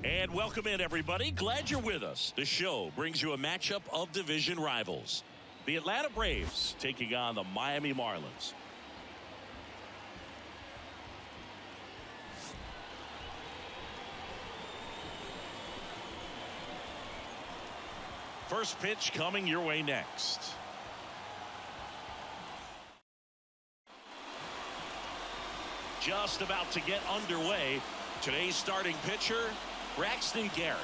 And welcome in, everybody. Glad you're with us. The show brings you a matchup of division rivals. The Atlanta Braves taking on the Miami Marlins. First pitch coming your way next. Just about to get underway. Today's starting pitcher, Braxton Garrett.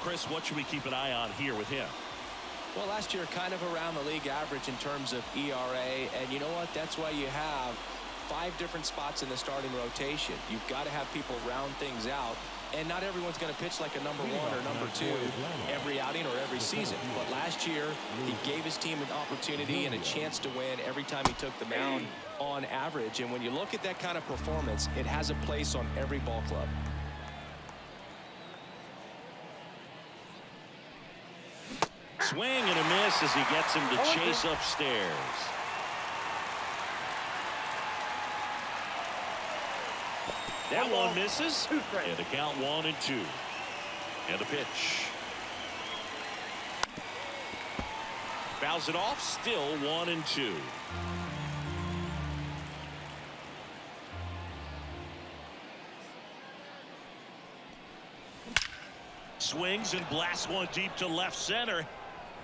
Chris, what should we keep an eye on here with him? Well, last year kind of around the league average in terms of ERA, and you know what? That's why you have 5 different spots in the starting rotation. You've got to have people round things out, and not everyone's going to pitch like a number 1 or number 2 every outing or every season. But last year, he gave his team an opportunity and a chance to win every time he took the mound on average. And when you look at that kind of performance, it has a place on every ball club. Swing and a miss as he gets him to chase upstairs. That one misses. And the count 1-2. And the pitch. Fouls it off. Still 1-2. Swings and blasts one deep to left center.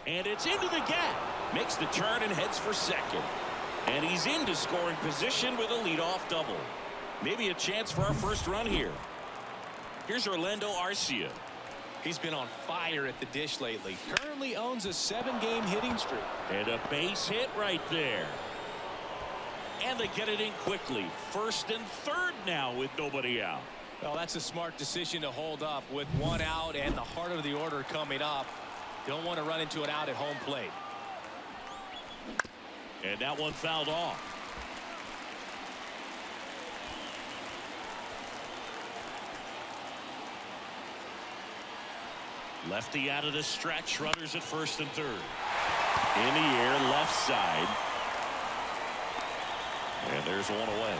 And it's into the gap. Makes the turn and heads for second. And he's into scoring position with a leadoff double. Maybe a chance for our first run here. Here's Orlando Arcia. He's been on fire at the dish lately. Currently owns a 7-game hitting streak. And a base hit right there. And they get it in quickly. First and third now with nobody out. Well, that's a smart decision to hold up with 1 out and the heart of the order coming up. Don't want to run into an out at home plate. And that one fouled off. Lefty out of the stretch. Runners at first and third. In the air, left side. And there's one away.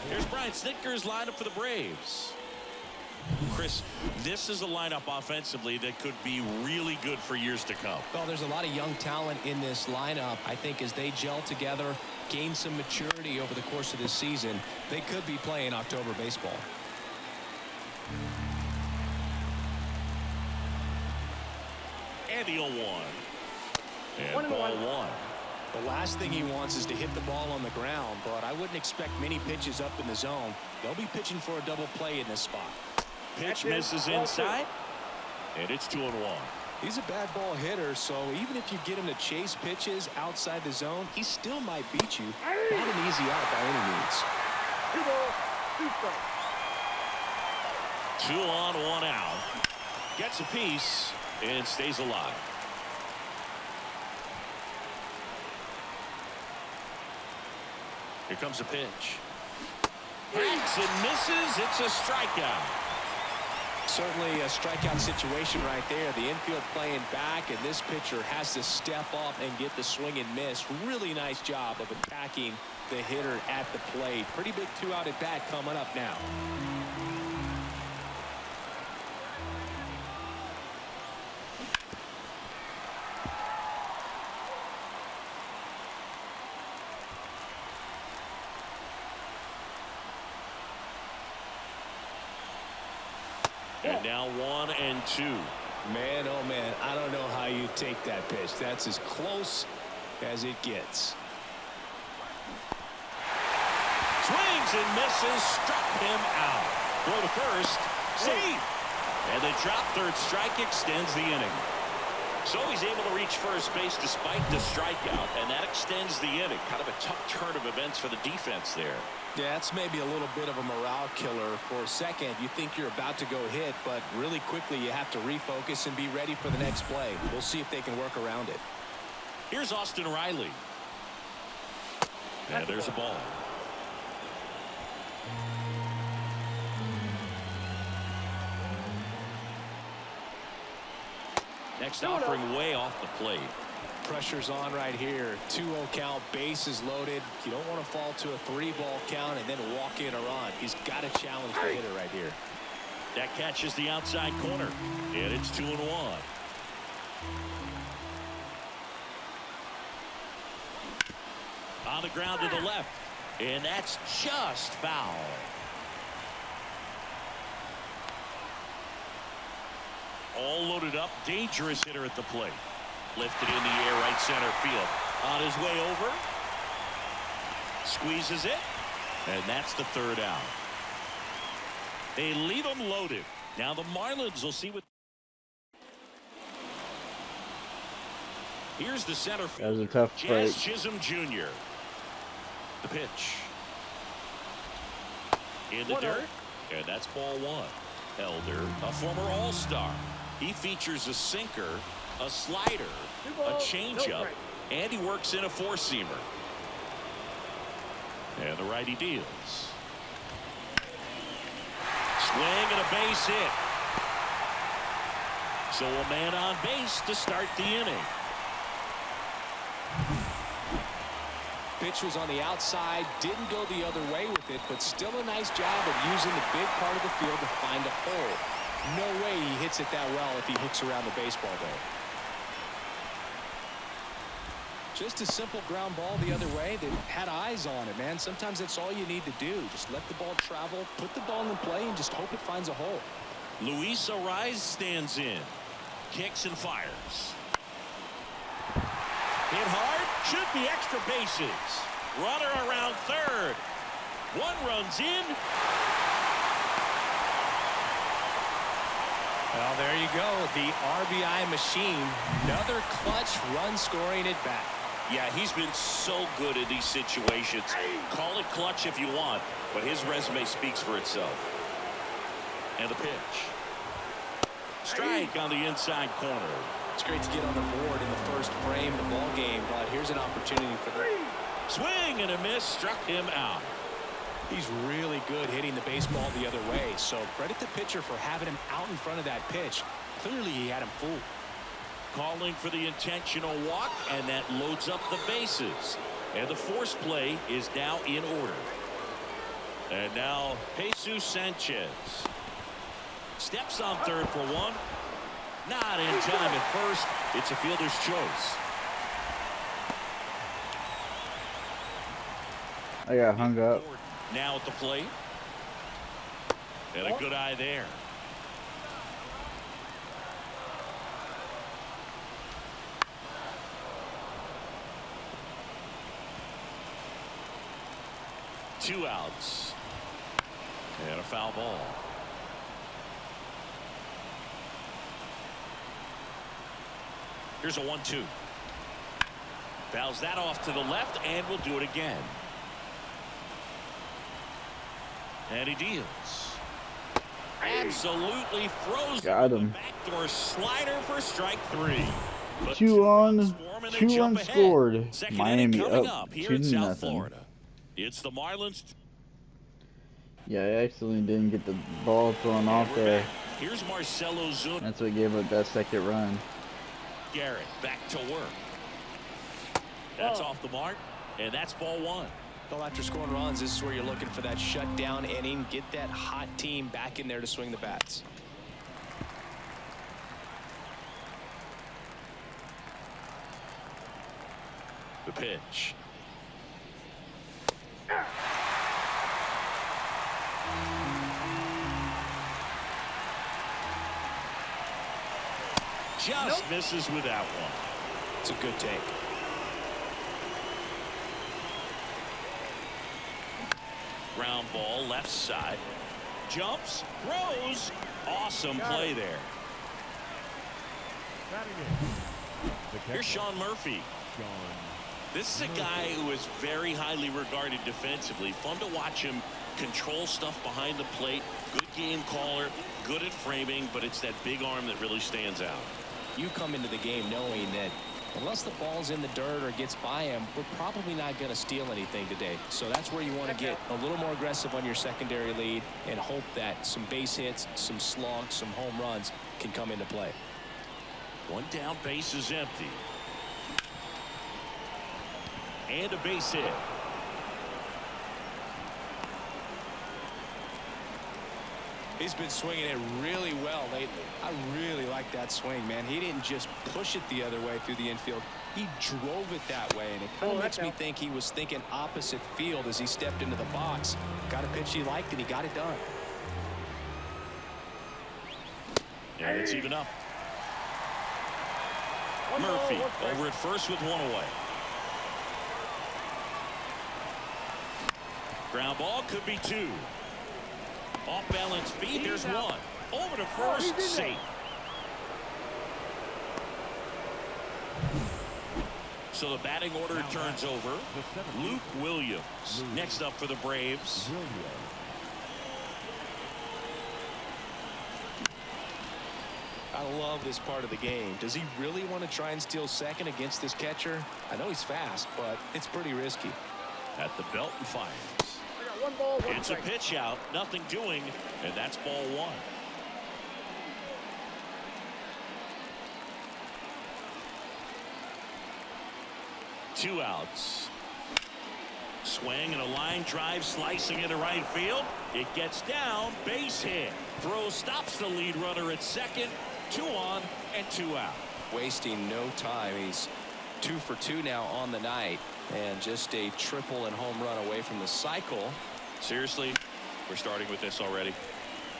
Here's Brian Snitker's lineup for the Braves. Chris, this is a lineup offensively that could be really good for years to come. Well, there's a lot of young talent in this lineup. I think as they gel together, gain some maturity over the course of this season, they could be playing October baseball. And the 0-1. And ball 1. The last thing he wants is to hit the ball on the ground, but I wouldn't expect many pitches up in the zone. They'll be pitching for a double play in this spot. Pitch misses inside, and it's 2-1. He's a bad ball hitter, so even if you get him to chase pitches outside the zone, he still might beat you. Not an easy out by any means. 2 balls, 2 strikes. 2 on, 1 out. Gets a piece and stays alive. Here comes a pitch. Hacks and misses. It's a strikeout. Certainly a strikeout situation right there. The infield playing back, and this pitcher has to step up and get the swing and miss. Really nice job of attacking the hitter at the plate. Pretty big 2-out at bat coming up now. And now 1-2. Man, oh man, I don't know how you take that pitch. That's as close as it gets. Swings and misses. Struck him out. Throw to first. Safe. And the drop third strike extends the inning. So he's able to reach first base despite the strikeout, and that extends the inning. Kind of a tough turn of events for the defense there. Yeah, it's maybe a little bit of a morale killer. For a second, you think you're about to go hit, but really quickly you have to refocus and be ready for the next play. We'll see if they can work around it. Here's Austin Riley. And there's a ball. Next offering way off the plate. pressure's on right here. 2-0 count, bases loaded. You don't want to fall to a 3-ball count and then walk in a run. He's got to challenge the hitter right here. That catches the outside corner, and it's 2-1. On the ground to the left, and that's just foul. All loaded up, dangerous hitter at the plate. Lifted in the air, right center field. On his way over, squeezes it, and that's the third out. They leave him loaded. Now the Marlins will see what. Here's the center fielder. That was a tough break. Chisholm Jr. The pitch. In the dirt. And that's ball one. Elder, a former All-Star. He features a sinker, a slider, a changeup, and he works in a four-seamer. And the righty deals. Swing and a base hit. So a man on base to start the inning. Pitch was on the outside, didn't go the other way with it, but still a nice job of using the big part of the field to find a hole. No way he hits it that well if he hooks around the baseball though. Just a simple ground ball the other way that had eyes on it, man. Sometimes that's all you need to do. Just let the ball travel, put the ball in play, and just hope it finds a hole. Luis Ariz stands in, kicks and fires. Hit hard, should be extra bases. Runner around third. One runs in. Well, there you go. The RBI machine. Another clutch run scoring at bat. Yeah, he's been so good in these situations. Call it clutch if you want, but his resume speaks for itself. And the pitch. Strike on the inside corner. It's great to get on the board in the first frame of the ball game, but here's an opportunity for the swing and a miss, struck him out. He's really good hitting the baseball the other way, so credit the pitcher for having him out in front of that pitch. Clearly he had him fooled. Calling for the intentional walk, and that loads up the bases. And the force play is now in order. And now Jesus Sanchez steps on third for one. Not in time at first. It's a fielder's choice. I got hung up. Now at the plate. And a good eye there. Two outs. And a foul ball. Here's a 1-2. Fouls that off to the left, and will do it again. And he deals. Absolutely frozen. Got him. Backdoor slider for strike three. But Two unscored. Miami up here in 2-0. South Florida. It's the Marlins. Yeah, I actually didn't get the ball thrown off there. Here's Marcelo Zuna. That's what gave up that second run. Garrett back to work. That's off the mark, and that's ball one. Well, after scoring runs, this is where you're looking for that shutdown inning. Get that hot team back in there to swing the bats. The pitch. Just misses with that one. It's a good take. Ground ball left side. Jumps, throws. Awesome play there. Here's Sean Murphy. This is a guy who is very highly regarded defensively. Fun to watch him control stuff behind the plate. Good game caller, good at framing, but it's that big arm that really stands out. You come into the game knowing that unless the ball's in the dirt or gets by him, we're probably not going to steal anything today. So that's where you want to get a little more aggressive on your secondary lead and hope that some base hits, some slugs, some home runs can come into play. One down, base is empty. And a base hit. He's been swinging it really well lately. I really like that swing, man. He didn't just push it the other way through the infield. He drove it that way, and it kind of makes me think he was thinking opposite field as he stepped into the box. Got a pitch he liked, and he got it done. And it's even up. Murphy over at first with one away. Ground ball could be two. Off balance feet. There's one. Over to first. Safe. So the batting order turns over. Luke Williams next up for the Braves. I love this part of the game. Does he really want to try and steal second against this catcher? I know he's fast, but it's pretty risky. At the belt and fires. One ball, one It's strike. a pitch out. Nothing doing. And that's ball one. Two outs. Swing and a line drive slicing into right field. It gets down. Base hit. Throw stops the lead runner at second. 2 on and 2 out. Wasting no time. He's 2 for 2 now on the night, and just a triple and home run away from the cycle. Seriously, we're starting with this already.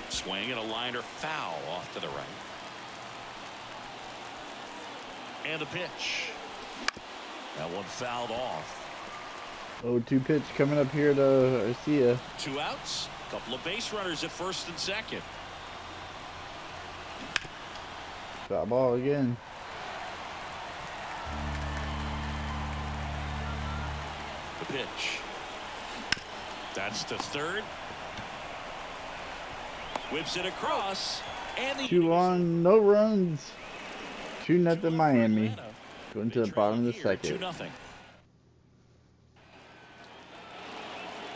Swing and a liner foul off to the right. And a pitch. That one fouled off. 0-2 pitch coming up here to Garcia. 2 outs. Couple of base runners at first and second. Foul ball again. The pitch. That's to third. Whips it across. And the 2 on, no runs. 2-0 2-0 Miami. Atlanta. Going to the bottom of the second. 2-0.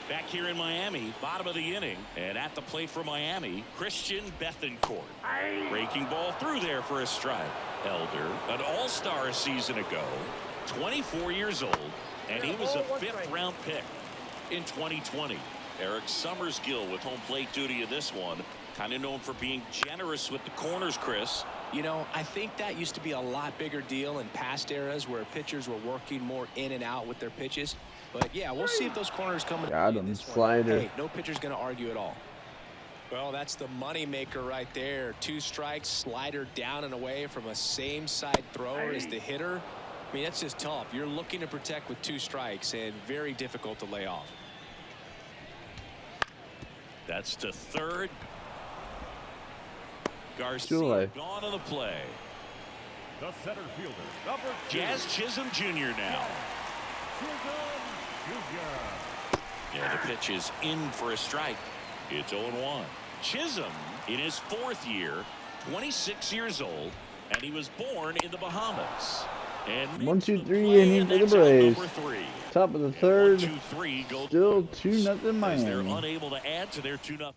Back here in Miami, bottom of the inning, and at the plate for Miami, Christian Bethancourt. Breaking ball through there for a strike. Elder, an all-star a season ago, 24 years old, and he was a 5th-round pick in 2020. Eric Summersgill with home plate duty in this one, kind of known for being generous with the corners, Chris. You know, I think that used to be a lot bigger deal in past eras where pitchers were working more in and out with their pitches. But yeah, we'll see if those corners come. Got him. Slider. Hey, no pitcher's going to argue at all. Well, that's the money maker right there. 2 strikes, slider down and away from a same side thrower as the hitter. I mean, that's just tough. You're looking to protect with 2 strikes and very difficult to lay off. That's to third. Garcia gone on the play. The center fielder, number 2. Jazz Chisholm Jr. now. Yeah, the pitch is in for a strike. It's 0-1. Chisholm in his 4th year, 26 years old, and he was born in the Bahamas. And 1, 2, 3 play, inning and for the that's out Braves. number 3. Top of the And third. 1, 2, 3 go Still 2-0 as they're Miami. unable to add to their 2-0.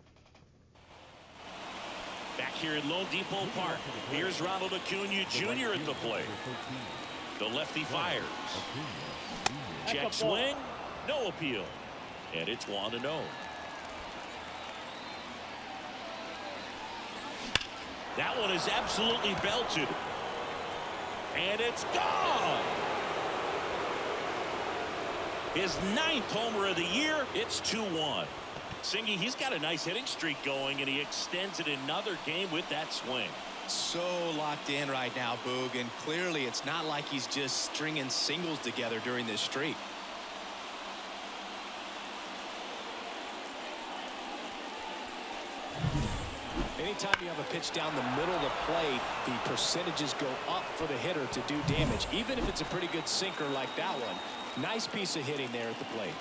Back here at Lone Depot Park, here's Ronald Acuna Jr. at the plate. The lefty fires. Check swing, no appeal. And it's 1-0. That one is absolutely belted. And it's gone. His 9th homer of the year. It's 2-1. Singy, he's got a nice hitting streak going, and he extends it another game with that swing. So locked in right now, Boog, and clearly it's not like he's just stringing singles together during this streak. Anytime you have a pitch down the middle of the plate, the percentages go up for the hitter to do damage, even if it's a pretty good sinker like that one. Nice piece of hitting there at the plate.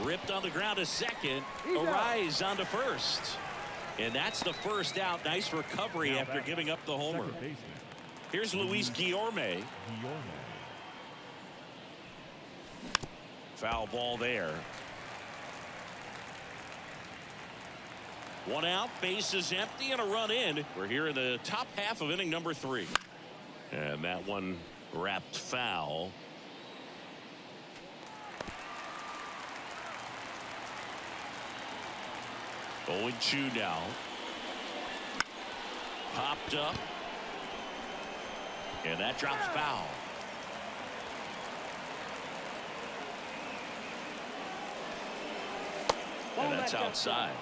Ripped on the ground to second. Arise onto first. And that's the first out. Nice recovery after giving up the homer. Here's Luis Guillorme. Foul ball there. 1 out, base is empty, and a run in. We're here in the top half of inning number 3. And that one wrapped foul. 0-2 now. Popped up. And that drops foul. And that's outside.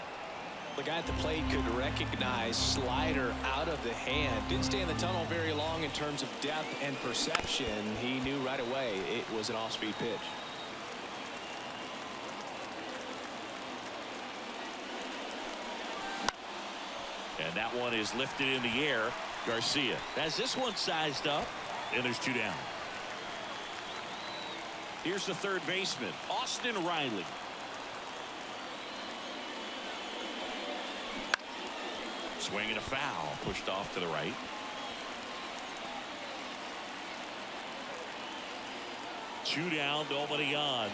The guy at the plate could recognize slider out of the hand. Didn't stay in the tunnel very long in terms of depth and perception. He knew right away it was an off-speed pitch. And that one is lifted in the air. Garcia has this one sized up. And there's 2 down. Here's the third baseman, Austin Riley. Swinging a foul, pushed off to the right. Two down, nobody on.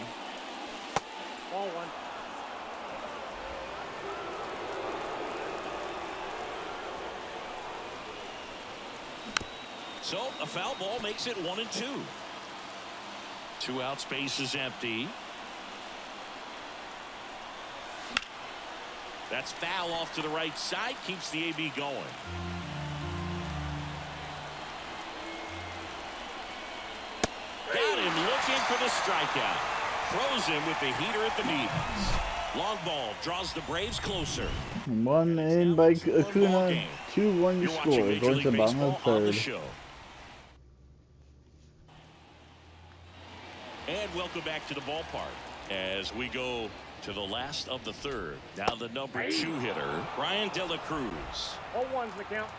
Ball 1. So a foul ball makes it 1-2. 2 out, space is empty. That's foul off to the right side, keeps the AB going. Got him looking for the strikeout. Throws him with the heater at the knees. Long ball draws the Braves closer. 1 in by Acuna, 2-1 You're score. watching Major Going League to bottom Baseball of on the third. show. And welcome back to the ballpark as we go to the last of the third. Now the number 2 hitter, Brian De La Cruz. 0-1's the count.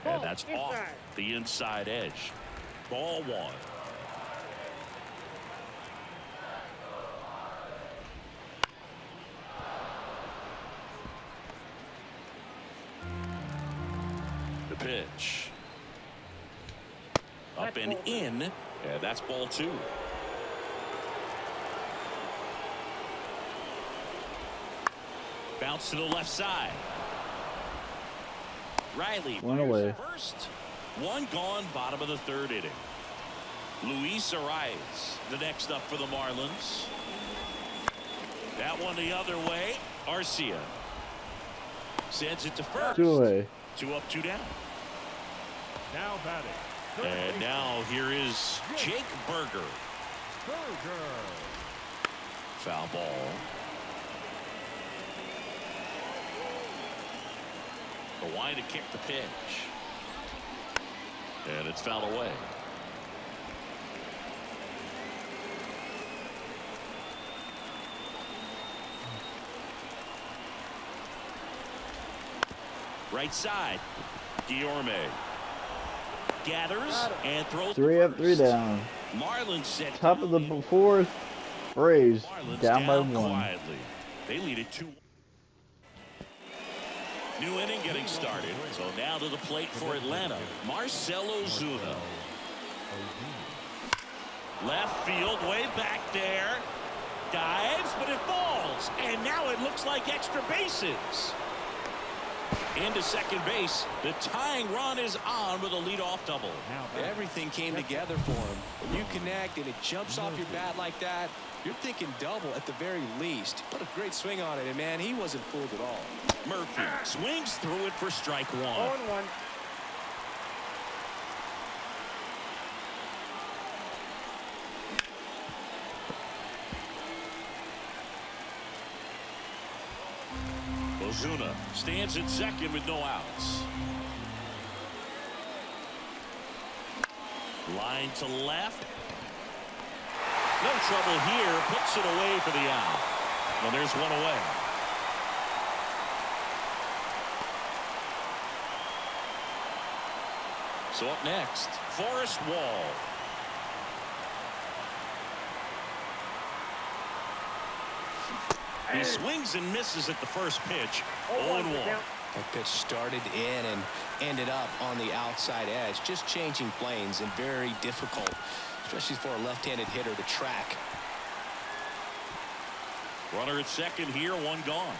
And that's off the inside edge. Ball 1. The pitch. Up and in. And that's ball 2. Bounce to the left side. Riley One away. First. 1 gone, bottom of the third inning. Luis Arias, the next up for the Marlins. That one the other way. Arcia sends it to first. 2 away. 2 up, 2 down. Now batting. And now here is Jake Berger. Foul ball. The line to kick the pitch. And it's fouled away. Right side. Guillorme gathers and throws. 3 up, 3 down. Marlins set Top of the 4th. Braves Marlins down by 1. quietly. They lead it 2. New inning getting started. So now to the plate for Atlanta, Marcell Ozuna. Left field, way back there. Dives, but it falls. And now it looks like extra bases. Into second base. The tying run is on with a leadoff double. Everything came together for him. When you connect and it jumps off your bat like that, you're thinking double at the very least. What a great swing on it, and man, he wasn't fooled at all. Murphy swings through it for strike 1. 0-1. Ozuna stands at second with no outs. Line to left. No trouble here. Puts it away for the out. And there's one away. So up next, Forrest Wall. He swings and misses at the first pitch. 0-1. That pitch started in and ended up on the outside edge. Just changing planes and very difficult, especially for a left-handed hitter to track. Runner at second here, 1 gone.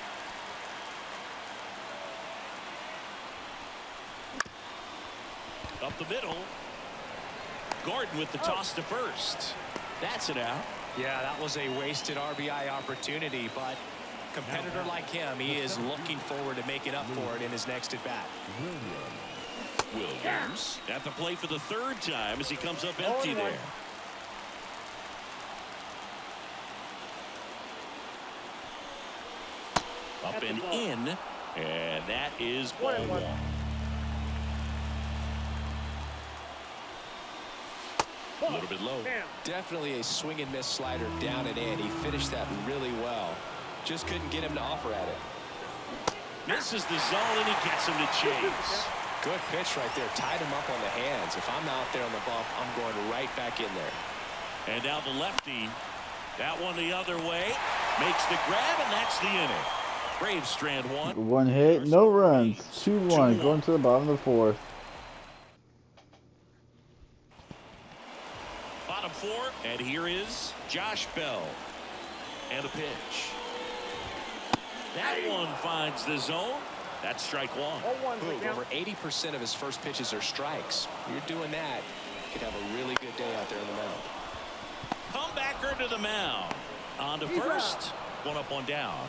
Up the middle. Gordon with the toss to first. That's it out. Yeah, that was a wasted RBI opportunity, but competitor like him, he is looking forward to making up for it in his next at bat. Williams at the plate for the third time as he comes up empty there. Up and in, and that is ball one. A little bit low. Definitely a swing and miss slider down and in. He finished that really well. Just couldn't get him to offer at it. Misses the zone and he gets him to chase. Good pitch right there. Tied him up on the hands. If I'm out there on the bump, I'm going right back in there. And now the lefty. That one the other way. Makes the grab, and that's the inning. Braves strand one. One hit, no runs. 2-1 going to the bottom of the fourth. Bottom four, and here is Josh Bell. And a pitch. That one finds the zone. That's strike one. Over 80% of his first pitches are strikes. You're doing that, you could have a really good day out there on the mound. Comebacker to the mound. On to first. One up, one down.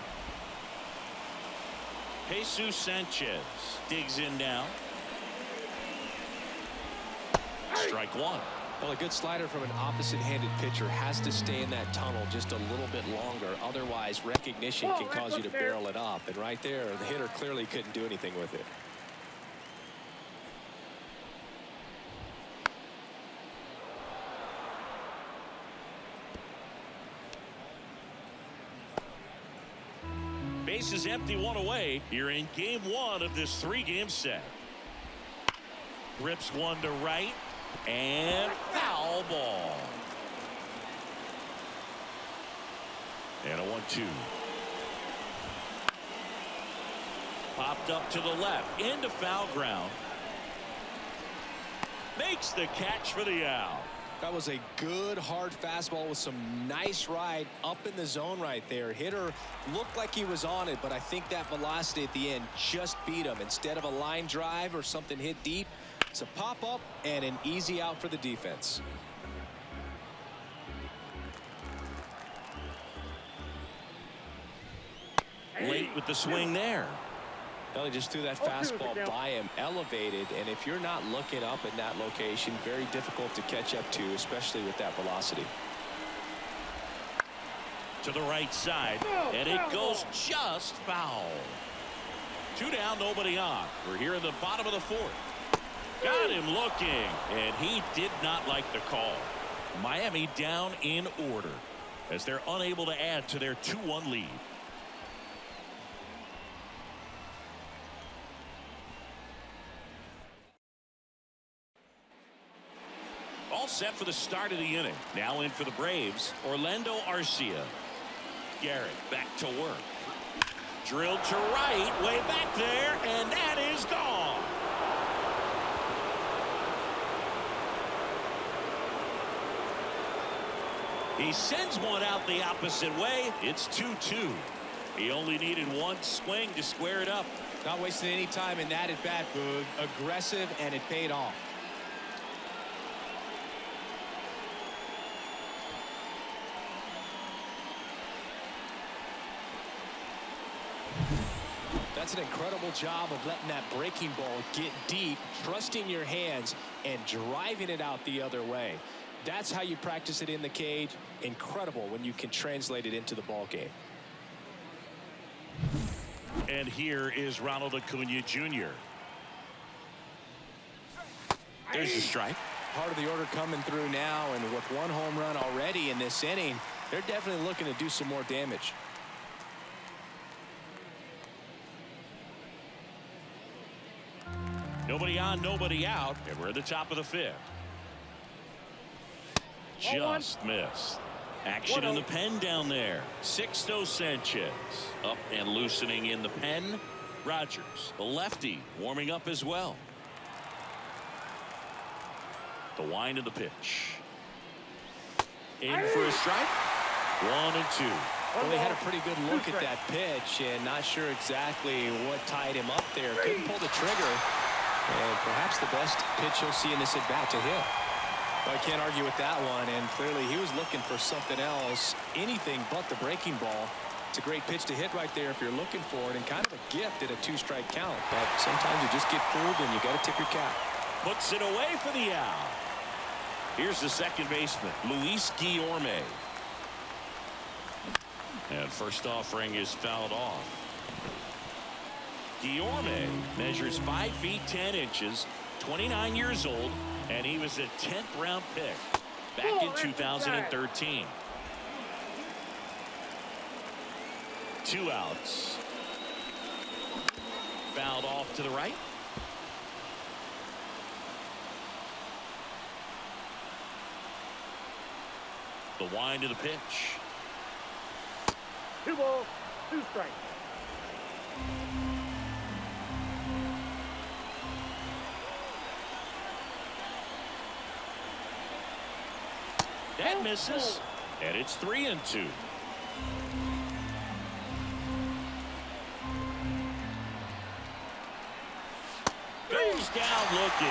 Jesus Sanchez digs in now. Strike one. Well, a good slider from an opposite-handed pitcher has to stay in that tunnel just a little bit longer. Otherwise, recognition can cause you to barrel it up. And right there, the hitter clearly couldn't do anything with it. Base is empty, one away. You're in game one of this three-game set. Rips one to right. And foul ball. And a 1-2. Popped up to the left into foul ground. Makes the catch for the out. That was a good hard fastball with some nice ride up in the zone right there. Hitter looked like he was on it, but I think that velocity at the end just beat him. Instead of a line drive or something hit deep, it's a pop-up and an easy out for the defense. Late with the swing there. Well, he just threw that fastball by him, elevated, and if you're not looking up in that location, very difficult to catch up to, especially with that velocity. To the right side, and it goes just foul. 2 down, nobody on. We're here in the bottom of the fourth. Got him looking, and he did not like the call. Miami down in order as they're unable to add to their 2-1 lead. All set for the start of the inning. Now in for the Braves, Orlando Arcia. Garrett back to work. Drilled to right, way back there, and that is gone. He sends one out the opposite way. It's 2-2. He only needed one swing to square it up. Not wasting any time in that at bat, Boog. Aggressive, and it paid off. That's an incredible job of letting that breaking ball get deep, trusting your hands, and driving it out the other way. That's how you practice it in the cage. Incredible when you can translate it into the ball game. And here is Ronald Acuna Jr. There's the strike. Part of the order coming through now, and with one home run already in this inning, they're definitely looking to do some more damage. Nobody on, nobody out, and we're at the top of the fifth. Just missed. Action in the pen down there. Sixto Sanchez up and loosening in the pen. Rogers, the lefty, warming up as well. The wind of the pitch. In for a strike. 1-2. Well, they had a pretty good look at that pitch and not sure exactly what tied him up there. Couldn't pull the trigger. And perhaps the best pitch you'll see in this at bat to him. Well, I can't argue with that one, and clearly he was looking for something else, anything but the breaking ball. It's a great pitch to hit right there if you're looking for it, and kind of a gift at a 2-strike count. But sometimes you just get fooled and you got to tip your cap. Puts it away for the out. Here's the second baseman, Luis Guillorme. And first offering is fouled off. Guillorme measures 5 feet 10 inches, 29 years old, and he was a 10th round pick back in 2013. 2 outs. Fouled off to the right. The wind of the pitch. 2 balls, 2 strikes. That misses, and it's 3-2. Goes down looking.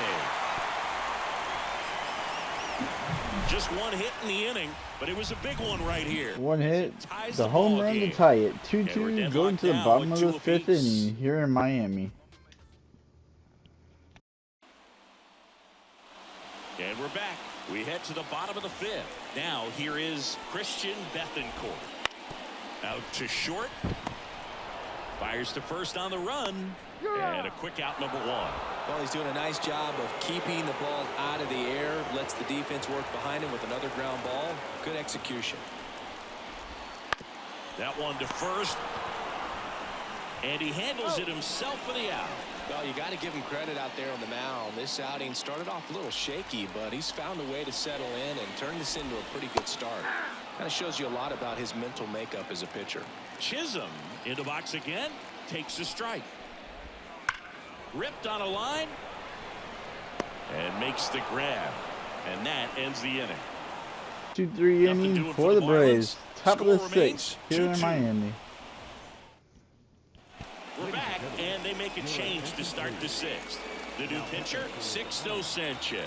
Just one hit in the inning, but it was a big one right here. One hit, Ties the home ball run to game. tie it. And we're 2-2 going to the deadlocked bottom now of with the 2 5th apiece. inning here in Miami. And we're back. We head to the bottom of the 5th. Now here is Christian Bethancourt. Out to short. Fires to first on the run. And a quick out, number 1. Well, he's doing a nice job of keeping the ball out of the air. Lets the defense work behind him with another ground ball. Good execution. That one to first. And he handles it himself for the out. Well, you got to give him credit out there on the mound. This outing started off a little shaky, but he's found a way to settle in and turn this into a pretty good start. Kind of shows you a lot about his mental makeup as a pitcher. Chisholm in the box again. Takes a strike. Ripped on a line. And makes the grab. And that ends the inning. 2-3 inning for the Braves. Top of the 6th here in Miami. We're back, and they make a change to start the 6th. The new pitcher, Sixto Sanchez.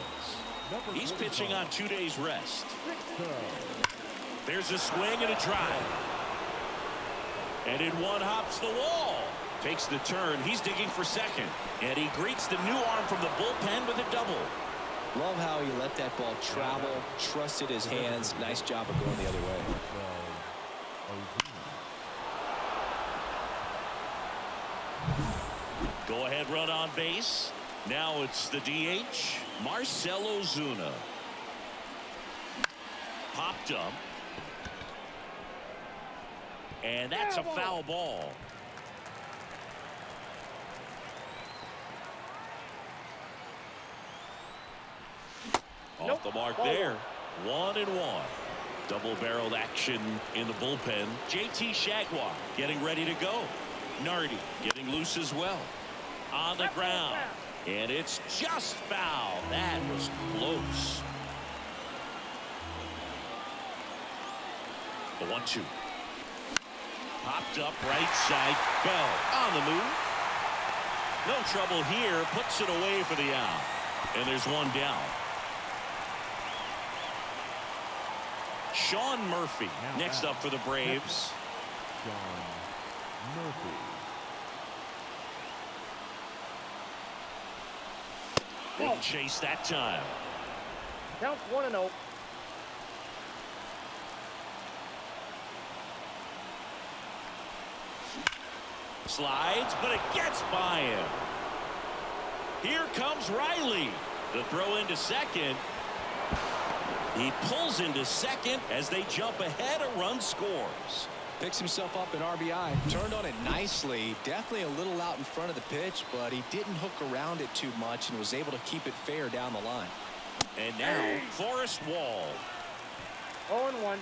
He's pitching on 2 days rest. There's a swing and a drive. And in one hops the wall. Takes the turn. He's digging for second. And he greets the new arm from the bullpen with a double. Love how he let that ball travel, trusted his hands. Nice job of going the other way. Go ahead run on base. Now it's the DH, Marcell Ozuna. Popped up. And that's a foul ball. Off the mark there. 1-1. Double-barreled action in the bullpen. JT Jaguar getting ready to go. Nardi getting loose as well. On the ground. And it's just foul. That was close. The 1-2. Popped up right side. Bell on the move. No trouble here. Puts it away for the out. And there's one down. Sean Murphy next up for the Braves. Sean Murphy. Didn't chase that time. Counts 1-0. Slides, but it gets by him. Here comes Riley. The throw into second. He pulls into second as they jump ahead. A run scores. Picks himself up an RBI. Turned on it nicely. Definitely a little out in front of the pitch, but he didn't hook around it too much and was able to keep it fair down the line. And now Forrest Wall. 0-1.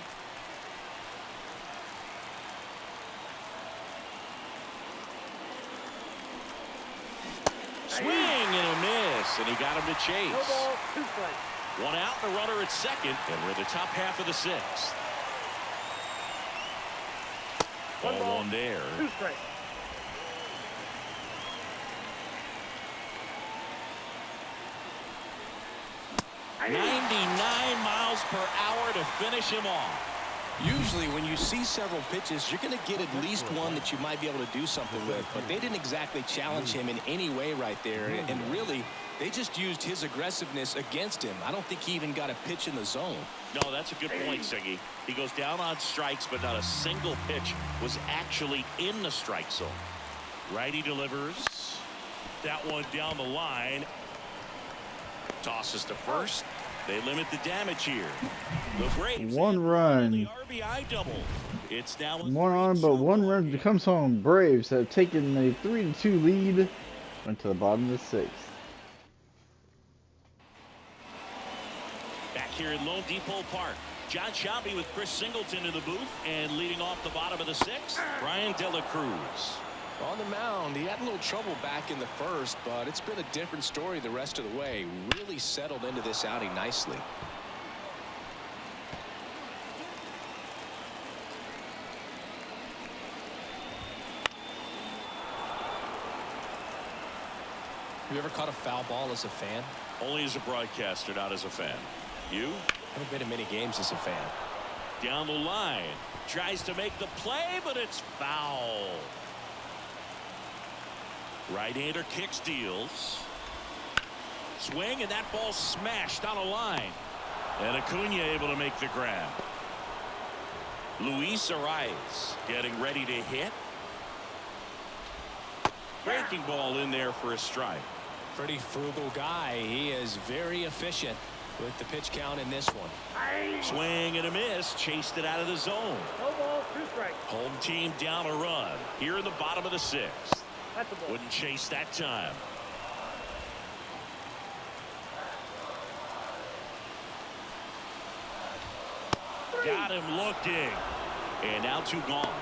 Swing and a miss, and he got him to No chase. ball, 2 strikes. One out, the runner at second, and we're in the top half of the 6th. 0-1 there. 2 strikes. 99 miles per hour to finish him off. Usually when you see several pitches, you're going to get at least one that you might be able to do something with, but they didn't exactly challenge him in any way right there, and really they just used his aggressiveness against him. I don't think he even got a pitch in the zone. No, that's a good point, Siggy. He goes down on strikes, but not a single pitch was actually in the strike zone. Righty delivers that one down the line. Tosses to first. They limit the damage here. The Braves, one run. The RBI double. It's now One on, but one run comes home. Braves have taken a 3-2 lead. Went to the bottom of the sixth. Back here in Lone Depot Park, John Shelby with Chris Singleton in the booth, and leading off the bottom of the sixth, Brian De La Cruz. On the mound, he had a little trouble back in the first, but it's been a different story the rest of the way. Really settled into this outing nicely. Have you ever caught a foul ball as a fan? Only as a broadcaster, not as a fan. You? Haven't been in many games as a fan. Down the line. Tries to make the play, but it's foul. Right-hander kicks, deals. Swing, and that ball smashed on a line. And Acuna able to make the grab. Luis Arias getting ready to hit. Breaking ball in there for a strike. Pretty frugal guy. He is very efficient with the pitch count in this one. Swing and a miss. Chased it out of the zone. No ball, 2 strikes. Home team down a run. Here in the bottom of the sixth. That's a ball. Wouldn't chase that time. Got him looking. And now 2 gone.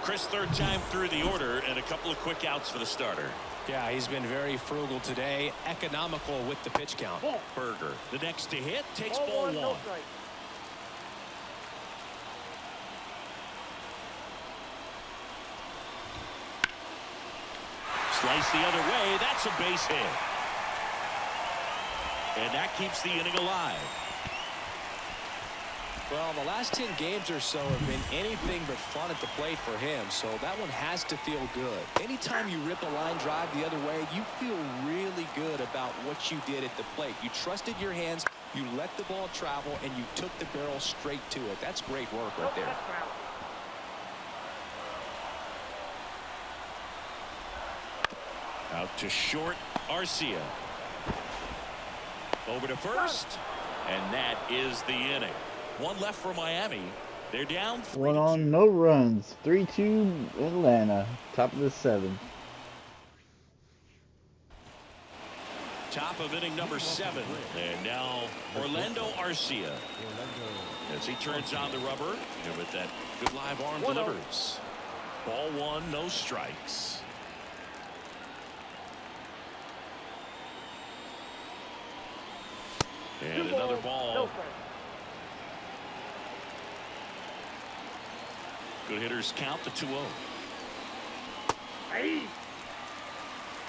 Chris, third time through the order, and a couple of quick outs for the starter. Yeah, he's been very frugal today. Economical with the pitch count. Ball. Berger, the next to hit, takes Ball ball 1, no one. strike. Slice the other way. That's a base hit. And that keeps the inning alive. Well, the last 10 games or so have been anything but fun at the plate for him, so that one has to feel good. Anytime you rip a line drive the other way, you feel really good about what you did at the plate. You trusted your hands, you let the ball travel, and you took the barrel straight to it. That's great work right there. That's foul. Out to short, Arcia. Over to first, and that is the inning. One left for Miami. They're down 3-2. One on, no runs. 3-2 Atlanta. Top of the 7th. Top of inning number 7. And now Orlando Arcia. As he turns on the rubber, and with that good live arm 1-0. delivers. Ball 1, no strikes. And 2 another balls, ball. no strike. Good hitters count to 2-0. Hey.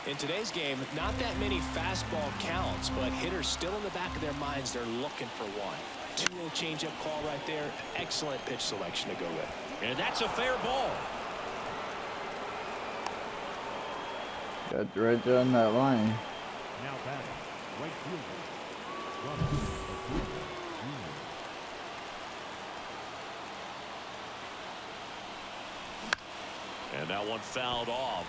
In today's game, not that many fastball counts, but hitters still in the back of their minds, they're looking for one. 2-0 changeup call right there. Excellent pitch selection to go with. And that's a fair ball. Got right there on that line. Now batting, right fielder. And that one fouled off.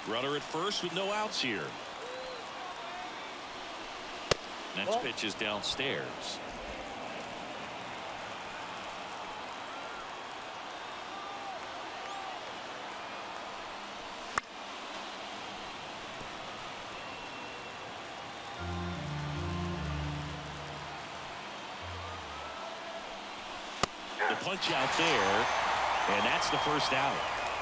Runner at first with no outs here. Next pitch is downstairs. The punch out there, and that's the first out.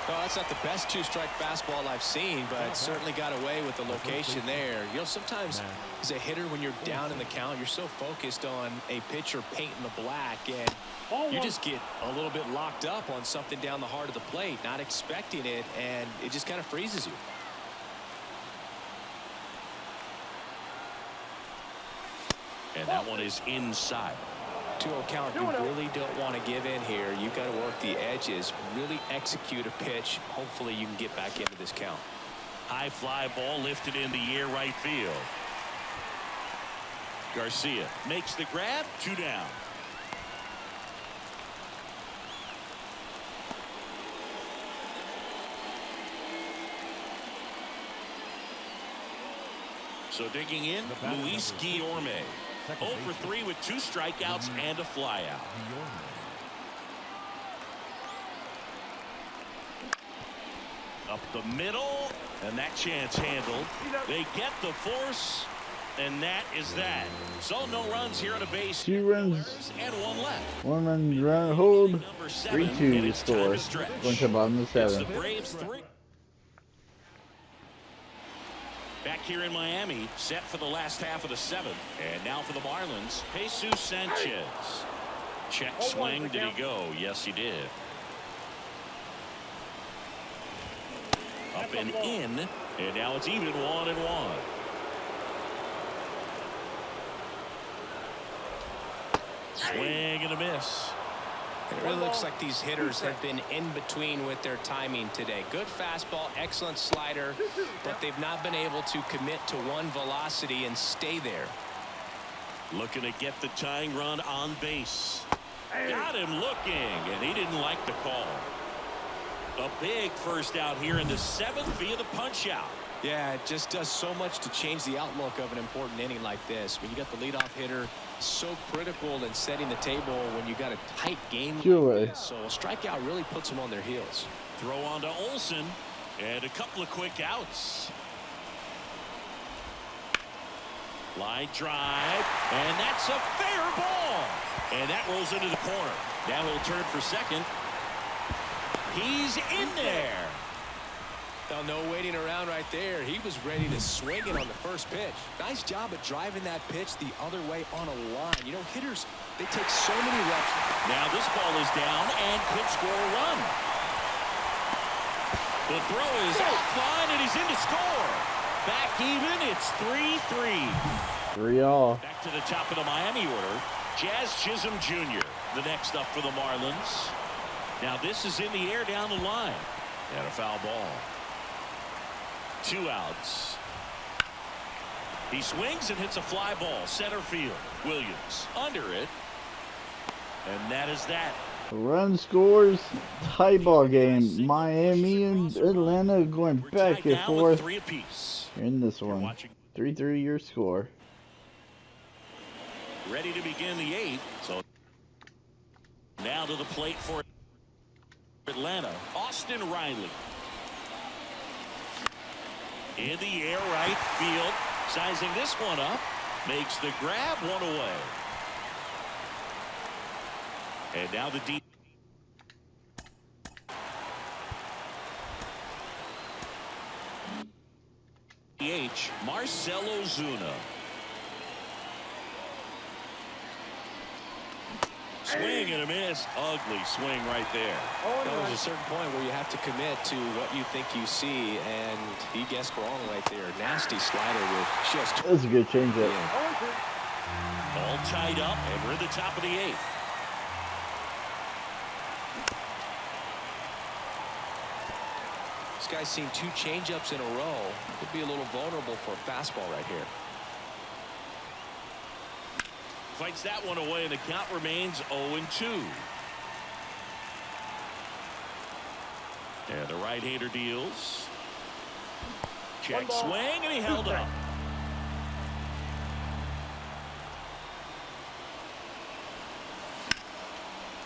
Well, that's not the best two-strike fastball I've seen, but certainly got away with the location there. You know, sometimes as a hitter, when you're down in the count, you're so focused on a pitcher painting the black, and you just get a little bit locked up on something down the heart of the plate, not expecting it, and it just kind of freezes you. And that one is inside. 2-0 count. You really don't want to give in here. You've got to work the edges, really execute a pitch. Hopefully you can get back into this count. High fly ball lifted in the air right field. Garcia makes the grab. 2 down. So digging in, Luis Guillorme. 0 for 3 with 2 strikeouts and a flyout. Up the middle, and that chance handled. They get the force, and that is that. So no runs here on a base. 2 runs and 1 left. 1 run hold. 3-2 to score. Going to the bottom of the 7th. The Braves 3. Back here in Miami, set for the last half of the 7th. And now for the Marlins, Jesus Sanchez. Check swing. Did he go? Yes, he did. Up and in. And now it's even 1-1. Swing and a miss. It really looks like these hitters have been in between with their timing today. Good fastball, excellent slider, but they've not been able to commit to one velocity and stay there. Looking to get the tying run on base. Got him looking, and he didn't like the call. A big first out here in the 7th via the punch out. Yeah, it just does so much to change the outlook of an important inning like this. When you got the leadoff hitter, so critical in setting the table when you got a tight game like this. So a strikeout really puts them on their heels. Throw on to Olsen, and a couple of quick outs. Line drive, and that's a fair ball. And that rolls into the corner. Now he'll turn for second. He's in there. Now, no waiting around right there. He was ready to swing it on the first pitch. Nice job at driving that pitch the other way on a line. You know, hitters, they take so many reps. Now this ball is down and could score a run. The throw is offline, and he's in to score. Back even. It's 3-3. 3-all. Back to the top of the Miami order. Jazz Chisholm Jr., the next up for the Marlins. Now this is in the air down the line. And a foul ball. 2 outs. He swings and hits a fly ball. Center field. Williams under it. And that is that. Run scores. Tie ball game. Miami and Atlanta going back and forth. 3 apiece. In this one. 3-3 your score. Ready to begin the 8th. So now to the plate for Atlanta. Austin Riley. In the air right field. Sizing this one up. Makes the grab, 1 away. And now the deep. Marcell Ozuna. Swing and a miss. Ugly swing right there. There's a certain point where you have to commit to what you think you see, and he guessed wrong right there. Nasty slider with just. That's a good changeup. All tied up, and we're at the top of the 8th. This guy's seen 2 changeups in a row. Could be a little vulnerable for a fastball right here. Fights that one away, and the count remains 0-2. And the right-hander deals. Check swing, and he held up.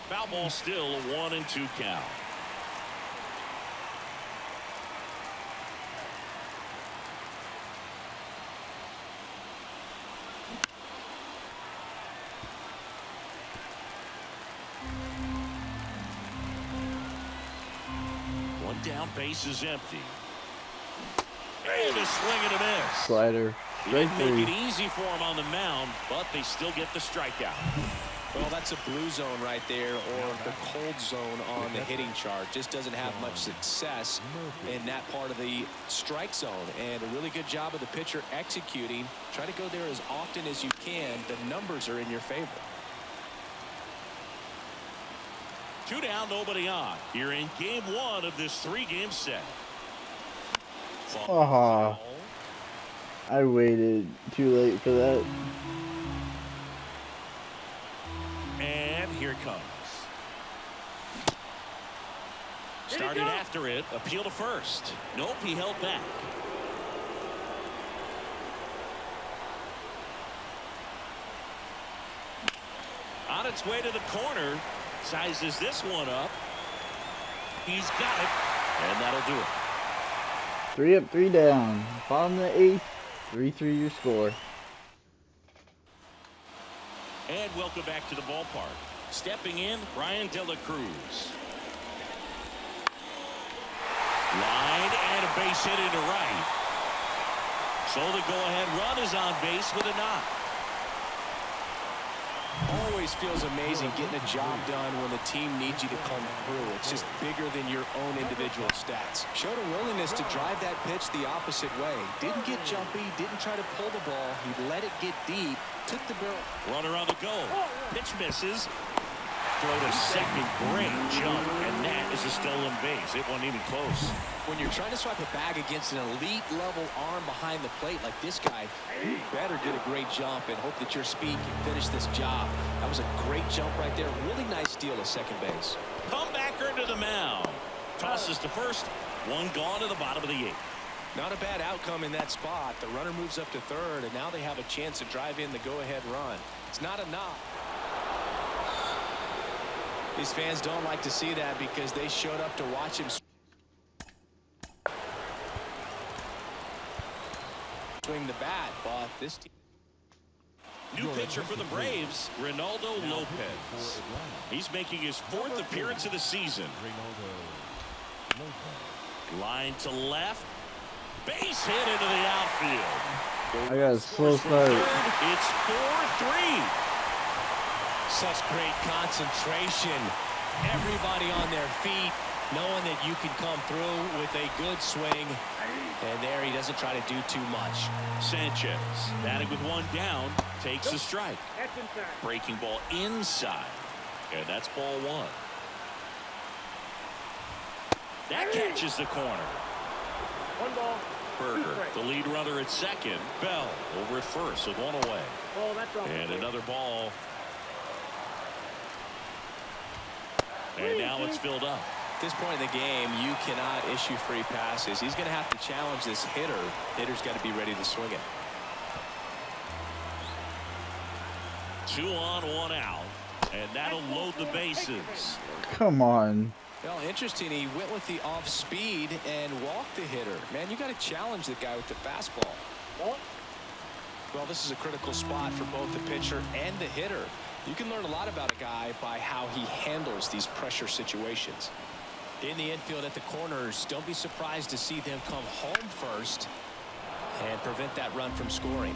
Foul ball still, a 1-2 count. down, base is empty. And a swing and a miss. Slider. He Strike didn't make three. it easy for him on the mound, but they still get the strikeout. Well, that's a blue zone right there, or the cold zone on the hitting chart. Just doesn't have much success in that part of the strike zone. And a really good job of the pitcher executing. Try to go there as often as you can. The numbers are in your favor. 2 down, nobody on. Here in game 1 of this 3-game set. Aw. I waited too late for that. And here it comes. Started after it. Appeal to first. Nope, he held back. On its way to the corner. Sizes this one up. He's got it. And that'll do it. 3 up, 3 down. Bottom of the 8th. 3-3 your score. And welcome back to the ballpark. Stepping in, Ryan De La Cruz. Line and a base hit into right. So the go-ahead run is on base with a knock. Always feels amazing getting a job done when the team needs you to come through. It's just bigger than your own individual stats. Showed a willingness to drive that pitch the opposite way. Didn't get jumpy, didn't try to pull the ball. He let it get deep, took the barrel. Runner on the go. Pitch misses. Throw to second. Great jump. And that is a stolen base. It wasn't even close. When you're trying to swipe a bag against an elite level arm behind the plate like this guy, you better get a great jump and hope that your speed can finish this job. That was a great jump right there. Really nice steal at second base. Comebacker to the mound. Tosses to first. One gone to the bottom of the 8th. Not a bad outcome in that spot. The runner moves up to third, and now they have a chance to drive in the go-ahead run. It's not a knock. These fans don't like to see that because they showed up to watch him swing the bat, but this team. New pitcher for the Braves, Ronaldo Lopez. He's making his 4th appearance of the season. Line to left. Base hit into the outfield. I got a slow start. It's 4-3. Such great concentration. Everybody on their feet, knowing that you can come through with a good swing. And there he doesn't try to do too much. Sanchez, batting with 1 down, takes a strike. That's inside. Breaking ball inside. And that's ball 1. That catches the corner. 1 ball. 2 Berger, strikes. the lead runner at second. Bell over at first with 1 away. Oh, that's off. And another ball. And now it's filled up. At this point in the game, you cannot issue free passes. He's going to have to challenge this hitter. Hitter's got to be ready to swing it. 2 on, 1 out. And that'll load the bases. Come on. Well, interesting. He went with the off speed and walked the hitter. Man, you got to challenge the guy with the fastball. Well, this is a critical spot for both the pitcher and the hitter. You can learn a lot about a guy by how he handles these pressure situations. In the infield at the corners, don't be surprised to see them come home first and prevent that run from scoring.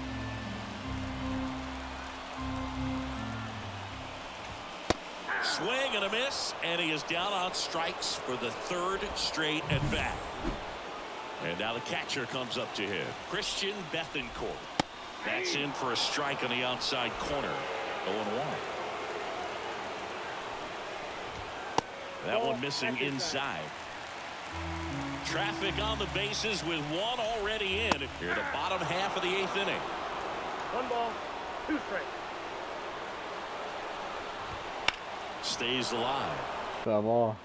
Swing and a miss, and he is down on strikes for the 3rd straight at bat. And now the catcher comes up to him, Christian Bethancourt. That's in for a strike on the outside corner. 0-1. That one missing inside. Traffic on the bases with 1 already in. Here the bottom half of the 8th inning. 1 ball. 2 strikes. Stays alive. Foul ball.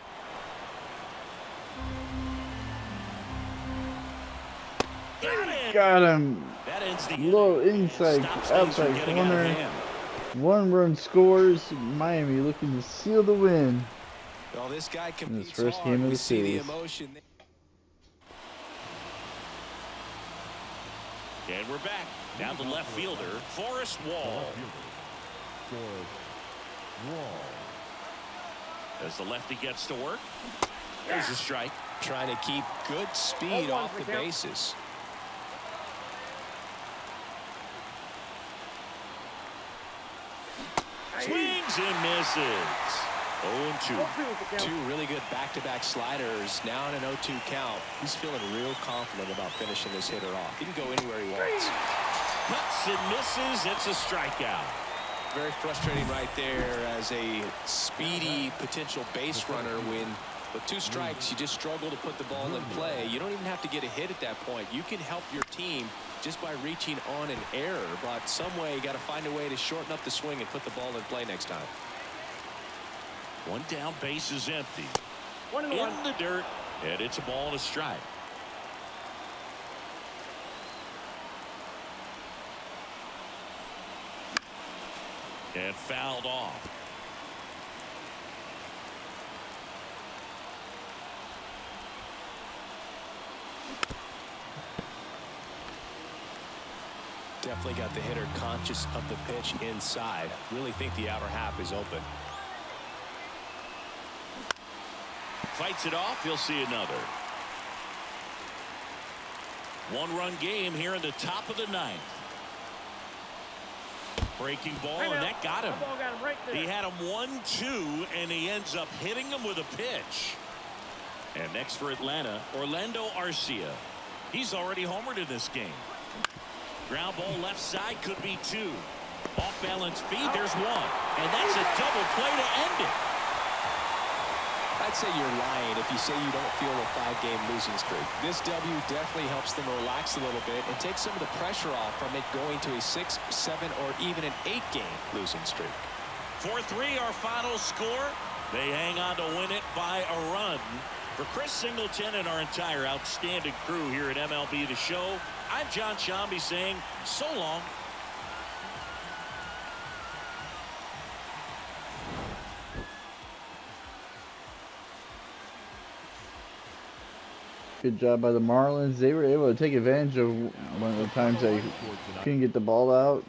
Got it. Got him. That ends the Low inning. inside, Stops things from outside getting out of corner. hand. 1 run scores. Miami looking to seal the win. Well, this guy competes first hard. game of We the see the series. emotion. And we're back. Down to left fielder, Forrest Wall. As the lefty gets to work. There's a strike. Trying to keep good speed off the bases. Swings and misses. 0-2. Two really good back-to-back sliders. Now in an 0-2 count. He's feeling real confident about finishing this hitter off. He can go anywhere he wants. Cuts and misses. It's a strikeout. Very frustrating right there as a speedy potential base runner when with 2 strikes you just struggle to put the ball in play. You don't even have to get a hit at that point. You can help your team just by reaching on an error, but some way you got to find a way to shorten up the swing and put the ball in play next time. 1 down, base is empty. 1-1. In the dirt, and it's a ball and a strike. And fouled off. Definitely got the hitter conscious of the pitch inside. Really think the outer half is open. Fights it off. He'll see another. 1-run game here in the top of the 9th. Breaking ball, and that got him. That ball got him right there. He had him 1-2, and he ends up hitting him with a pitch. And next for Atlanta, Orlando Arcia. He's already homered in this game. Ground ball left side, could be 2. Off balance feed, there's 1. And that's a double play to end it. I'd say you're lying if you say you don't feel a 5-game losing streak. This W definitely helps them relax a little bit and take some of the pressure off from it going to a 6, 7, or even an 8-game losing streak. 4-3 our final score. They hang on to win it by a run. For Chris Singleton and our entire outstanding crew here at MLB The Show, I'm John Shambi saying so long. Good job by the Marlins. They were able to take advantage of one of the times they couldn't get the ball out.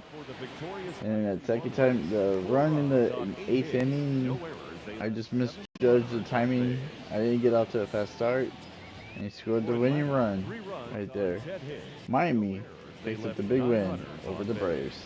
And that second time, the run in the 8th inning, I just misjudged the timing. I didn't get out to a fast start. And he scored the winning run right there. Miami picks up the big win over the Braves.